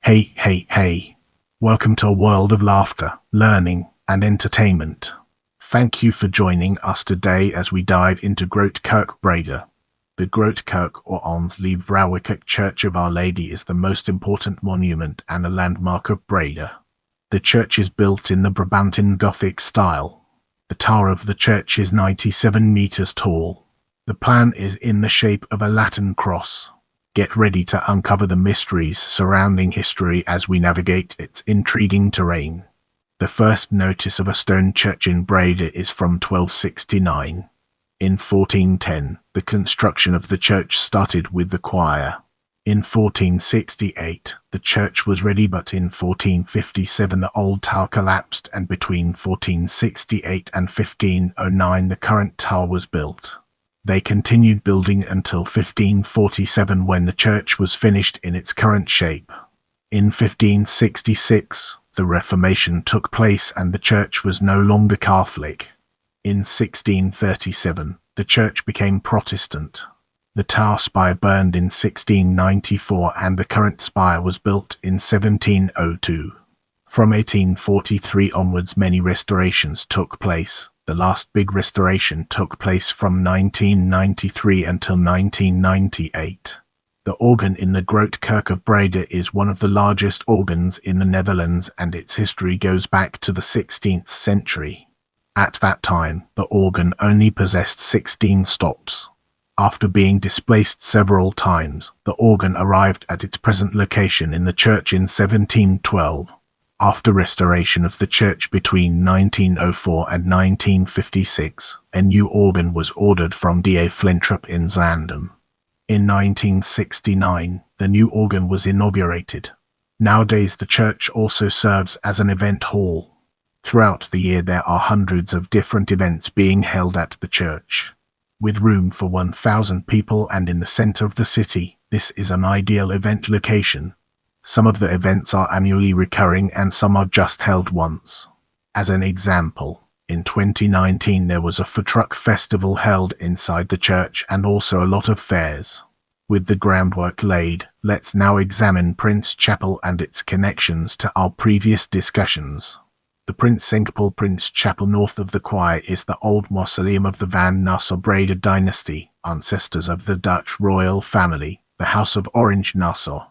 Hey, hey, hey. Welcome to a world of laughter, learning, and entertainment. Thank you for joining us today as we dive into Grote Kerk, Breda. The Grote Kerk, or Onze-Lieve-Vrouwekerk Church of Our Lady, is the most important monument and a landmark of Breda. The church is built in the Brabantine Gothic style. The tower of the church is 97 meters tall. The plan is in the shape of a Latin cross. Get ready to uncover the mysteries surrounding history as we navigate its intriguing terrain. The first notice of a stone church in Breda is from 1269. In 1410, the construction of the church started with the choir. In 1468, the church was ready, but in 1457 the old tower collapsed, and between 1468 and 1509 the current tower was built. They continued building until 1547, when the church was finished in its current shape. In 1566, the Reformation took place and the church was no longer Catholic. In 1637, the church became Protestant. The tower spire burned in 1694 and the current spire was built in 1702. From 1843 onwards, many restorations took place. The last big restoration took place from 1993 until 1998. The organ in the Grote Kerk of Breda is one of the largest organs in the Netherlands, and its history goes back to the 16th century. At that time, the organ only possessed 16 stops. After being displaced several times, the organ arrived at its present location in the church in 1712. After restoration of the church between 1904 and 1956, a new organ was ordered from D.A. Flintrop in Zaandam. In 1969, the new organ was inaugurated. Nowadays, the church also serves as an event hall. Throughout the year, there are hundreds of different events being held at the church. With room for 1,000 people and in the center of the city, this is an ideal event location. Some of the events are annually recurring and some are just held once. As an example, in 2019 there was a food truck festival held inside the church and also a lot of fairs. With the groundwork laid, let's now examine Prince Chapel and its connections to our previous discussions. The Prince Enkepel Prince Chapel north of the choir is the old mausoleum of the Van Nassau-Breda dynasty, ancestors of the Dutch royal family, the House of Orange-Nassau.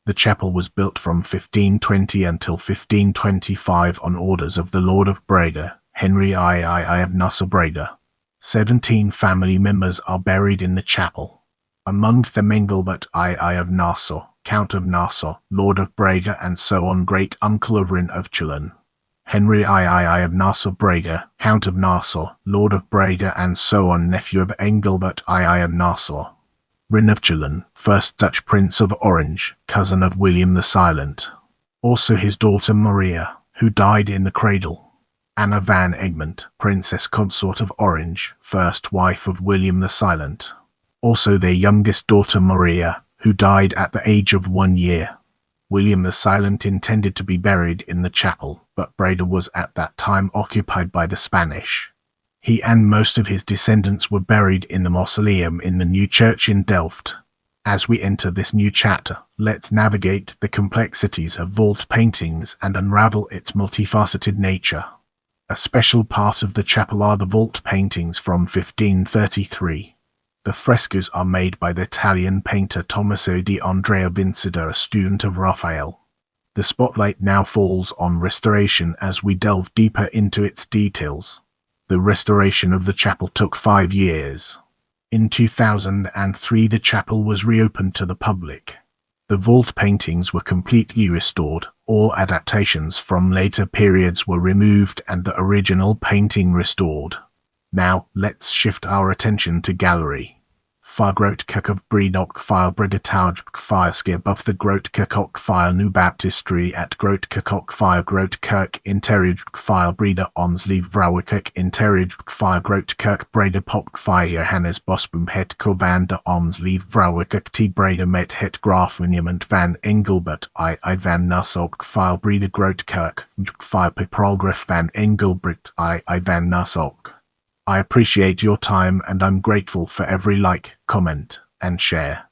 The chapel was built from 1520 until 1525 on orders of the Lord of Breda, Henry II of Nassau-Breda. 17 family members are buried in the chapel. Among them Engelbert II of Nassau, Count of Nassau, Lord of Breda, and so on, great uncle of Rin of Chillon. Henry II of Nassau-Breda, Count of Nassau, Lord of Breda, and so on, nephew of Engelbert II of Nassau. Rin of Chillon, first Dutch Prince of Orange, cousin of William the Silent. Also his daughter Maria, who died in the cradle. Anna van Egmont, Princess Consort of Orange, first wife of William the Silent. Also their youngest daughter Maria, who died at the age of 1 year. William the Silent intended to be buried in the chapel, but Breda was at that time occupied by the Spanish. He and most of his descendants were buried in the mausoleum in the new church in Delft. As we enter this new chapter, let's navigate the complexities of vault paintings and unravel its multifaceted nature. A special part of the chapel are the vault paintings from 1533. The frescoes are made by the Italian painter Tommaso di Andrea Vincida, a student of Raphael. The spotlight now falls on restoration as we delve deeper into its details. The restoration of the chapel took 5 years. In 2003, the chapel was reopened to the public. The vault paintings were completely restored, all adaptations from later periods were removed and the original painting restored. Now, let's shift our attention to gallery. Grote Kerk of Breda Breda Tower Fire above the Grote Kerk Fire New Baptistry at Grote Kerk Fire Grote Kerk Interior Fire Breda Onze-Lieve-Vrouwekerk Interior Fire Grote Kerk Breda Pop Fire Johannes Bosboom Het Van de Onze-Lieve-Vrouwekerk T Breda Met Het Grafmonument van Engelbert I van Nassau Fire Breda Grote Kerk Fire Petrograph van Engelbert I van Nassau. I appreciate your time and I'm grateful for every like, comment, and share.